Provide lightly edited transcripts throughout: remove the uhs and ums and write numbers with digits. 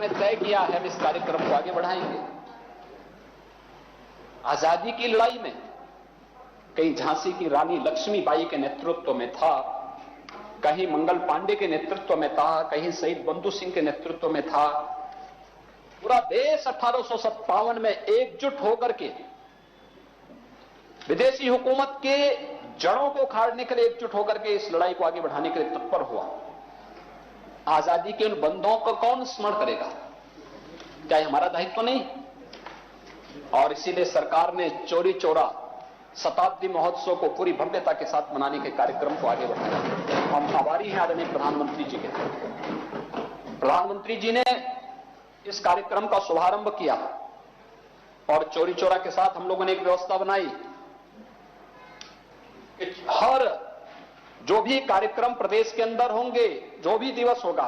ने तय किया है, हम इस कार्यक्रम को आगे बढ़ाएंगे। आजादी की लड़ाई में कहीं झांसी की रानी लक्ष्मीबाई के नेतृत्व में था, कहीं मंगल पांडे के नेतृत्व में था, कहीं शहीद बंधु सिंह के नेतृत्व में था। पूरा देश 1857 में एकजुट होकर के विदेशी हुकूमत के जड़ों को उखाड़ने के लिए एकजुट होकर के इस लड़ाई को आगे बढ़ाने के लिए तत्पर हुआ। आजादी के उन बंधुओं को कौन स्मरण करेगा? क्या हमारा दायित्व नहीं? और इसीलिए सरकार ने चौरी चौरा शताब्दी महोत्सव को पूरी भव्यता के साथ मनाने के कार्यक्रम को आगे बढ़ाया। हम आभारी हैं आदरणीय प्रधानमंत्री जी के। प्रधानमंत्री जी ने इस कार्यक्रम का शुभारंभ किया और चौरी चौरा के साथ हम लोगों ने एक व्यवस्था बनाई कि हर जो भी कार्यक्रम प्रदेश के अंदर होंगे, जो भी दिवस होगा,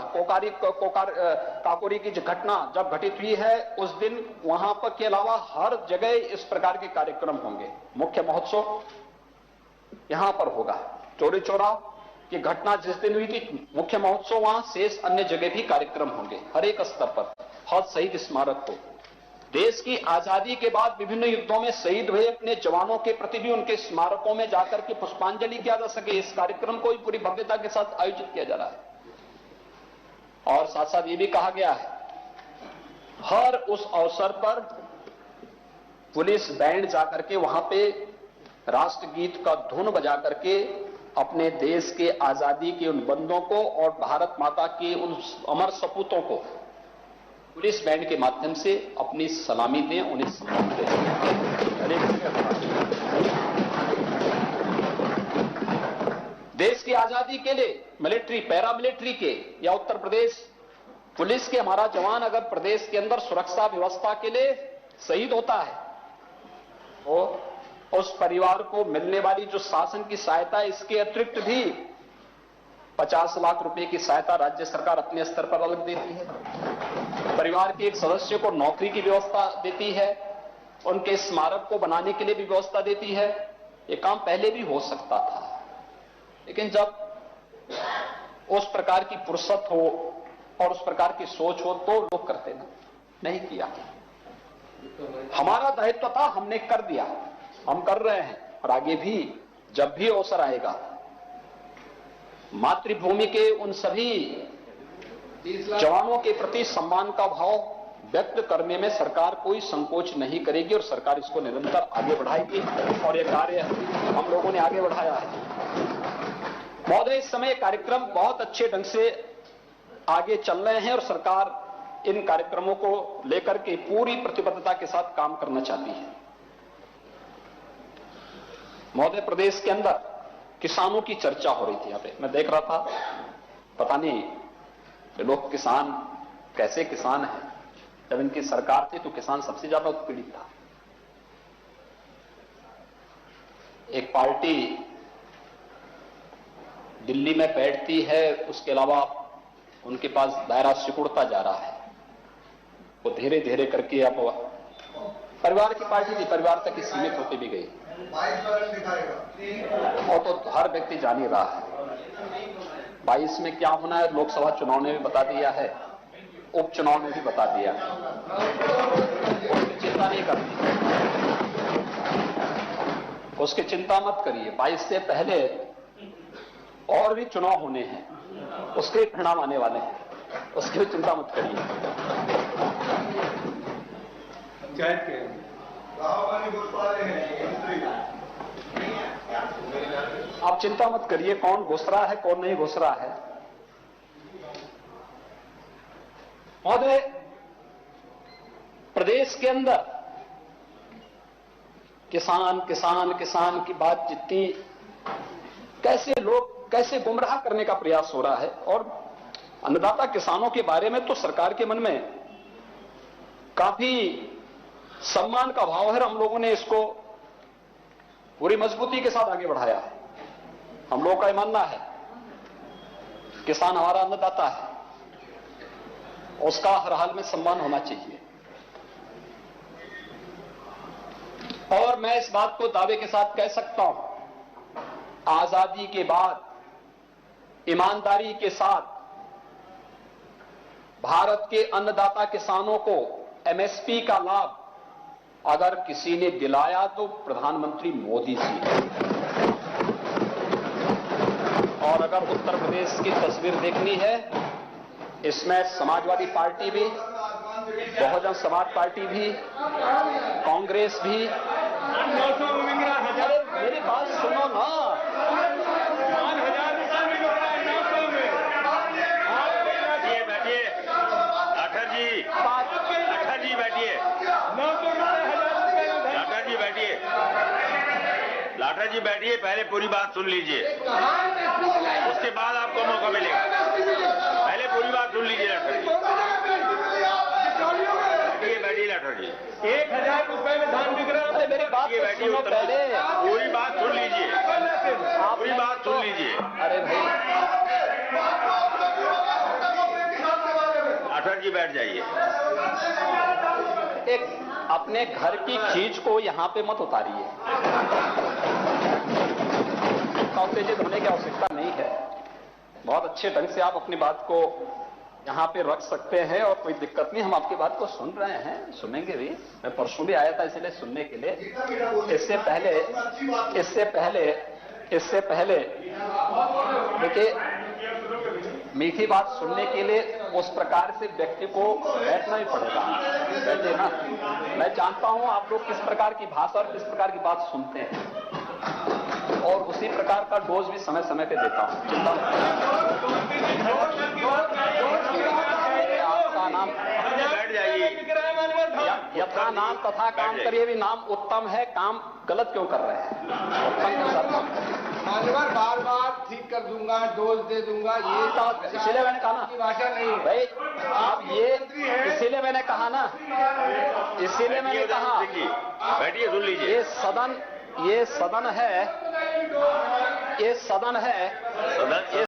काकोरी की घटना जब घटित हुई है उस दिन वहां पर के अलावा हर जगह इस प्रकार के कार्यक्रम होंगे। मुख्य महोत्सव यहां पर होगा। चौरी चौरा की घटना जिस दिन हुई थी, मुख्य महोत्सव वहां, शेष अन्य जगह भी कार्यक्रम होंगे। हर एक स्तर पर हर शहीद स्मारक को, देश की आजादी के बाद विभिन्न युद्धों में शहीद हुए अपने जवानों के प्रति भी उनके स्मारकों में जाकर के पुष्पांजलि किया जा सके, इस कार्यक्रम को भी पूरी भव्यता के साथ आयोजित किया जा रहा है। और साथ साथ ये भी कहा गया है, हर उस अवसर पर पुलिस बैंड जाकर के वहां पे राष्ट्रगीत का धुन बजा करके अपने देश के आजादी के उन बंदों को और भारत माता के उन अमर सपूतों को पुलिस बैंड के माध्यम से अपनी सलामी दें, उन्हें सम्मान दें। देश की आजादी के लिए मिलिट्री, पैरा मिलिट्री के या उत्तर प्रदेश पुलिस के हमारा जवान अगर प्रदेश के अंदर सुरक्षा व्यवस्था के लिए शहीद होता है और उस परिवार को मिलने वाली जो शासन की सहायता है, इसके अतिरिक्त भी 50 लाख रुपए की सहायता राज्य सरकार अपने स्तर पर अलग देती है। परिवार के एक सदस्य को नौकरी की व्यवस्था देती है, उनके स्मारक को बनाने के लिए भी व्यवस्था देती है। ये काम पहले भी हो सकता था, लेकिन जब उस प्रकार की फुर्सत हो और उस प्रकार की सोच हो तो लोग करते नहीं किया। हमारा दायित्व था, हमने कर दिया, हम कर रहे हैं और आगे भी जब भी अवसर आएगा मातृभूमि के उन सभी जवानों के प्रति सम्मान का भाव व्यक्त करने में सरकार कोई संकोच नहीं करेगी और सरकार इसको निरंतर आगे बढ़ाएगी और यह कार्य हम लोगों ने आगे बढ़ाया है। महोदय, इस समय कार्यक्रम बहुत अच्छे ढंग से आगे चल रहे हैं और सरकार इन कार्यक्रमों को लेकर के पूरी प्रतिबद्धता के साथ काम करना चाहती है। महोदय, प्रदेश के अंदर किसानों की चर्चा हो रही थी। यहाँ पे मैं देख रहा था, पता नहीं लोग किसान कैसे किसान हैं। जब इनकी सरकार थी तो किसान सबसे ज्यादा उत्पीड़ित था। एक पार्टी दिल्ली में बैठती है, उसके अलावा उनके पास दायरा सिकुड़ता जा रहा है। वो धीरे धीरे करके अब परिवार की पार्टी थी, परिवार तक ही सीमित होती भी गई और तो हर व्यक्ति जान ही रहा है 22 में क्या होना है। लोकसभा चुनाव ने भी बता दिया है, उपचुनाव ने भी बता दिया है। उसकी चिंता नहीं करनी, उसकी चिंता मत करिए। 22 से पहले और भी चुनाव होने हैं, उसके परिणाम आने वाले हैं, उसकी भी चिंता मत करिए। आप चिंता मत करिए, कौन घुस रहा है कौन नहीं घुस रहा है। महोदय, प्रदेश के अंदर किसान किसान किसान की बात जितनी कैसे लोग कैसे गुमराह करने का प्रयास हो रहा है और अन्नदाता किसानों के बारे में तो सरकार के मन में काफी सम्मान का भाव है। हम लोगों ने इसको पूरी मजबूती के साथ आगे बढ़ाया है। हम लोगों का मानना है किसान हमारा अन्नदाता है, उसका हर हाल में सम्मान होना चाहिए। और मैं इस बात को दावे के साथ कह सकता हूं, आजादी के बाद ईमानदारी के साथ भारत के अन्नदाता किसानों को एमएसपी का लाभ अगर किसी ने दिलाया तो प्रधानमंत्री मोदी जी हैं। और अगर उत्तर प्रदेश की तस्वीर देखनी है, इसमें समाजवादी पार्टी भी, बहुजन समाज पार्टी भी, कांग्रेस भी। अरे मेरी बात सुनो ना। बैठिए लाठर जी बैठिए। लाठर जी बैठिए, पहले पूरी बात सुन लीजिए, उसके बाद आपको मौका मिलेगा। पहले पूरी बात सुन लीजिए लाठर जी। बैठिए लाठर जी। 1000 रुपए में धान बिक रहा है। मेरी बात सुनो पहले। पूरी बात सुन लीजिए, पूरी बात सुन लीजिए। अरे भाई लाठर जी बैठ जाइए। एक अपने घर की चीज को यहां पे मत उतारिए। उत्तेजित होने की आवश्यकता नहीं है। बहुत अच्छे ढंग से आप अपनी बात को यहां पे रख सकते हैं और कोई दिक्कत नहीं। हम आपकी बात को सुन रहे हैं, सुनेंगे भी। मैं परसों भी आया था इसलिए सुनने के लिए। इससे पहले देखिए, मीठी बात सुनने के लिए उस प्रकार से व्यक्ति को बैठना ही पड़ेगा। बैठे ना। मैं जानता हूं आप लोग किस प्रकार की भाषा और किस प्रकार की बात सुनते हैं, और उसी प्रकार का डोज भी समय समय पे देता हूं। चिंता आपका नाम बैठ जाइए। यथा नाम तथा काम करिए भी नाम उत्तम है। काम गलत क्यों कर रहे हैं? उत्तम क्यों कर रहे हैं? मान्यवर बार बार ठीक कर दूंगा, डोज दे दूंगा, ये इसीलिए मैंने कहा ना भाषा नहीं है भाई। आप ये इसीलिए मैंने कहा ना, इसीलिए मैंने कहा। बैठिए, सुन लीजिए। ये सदन है।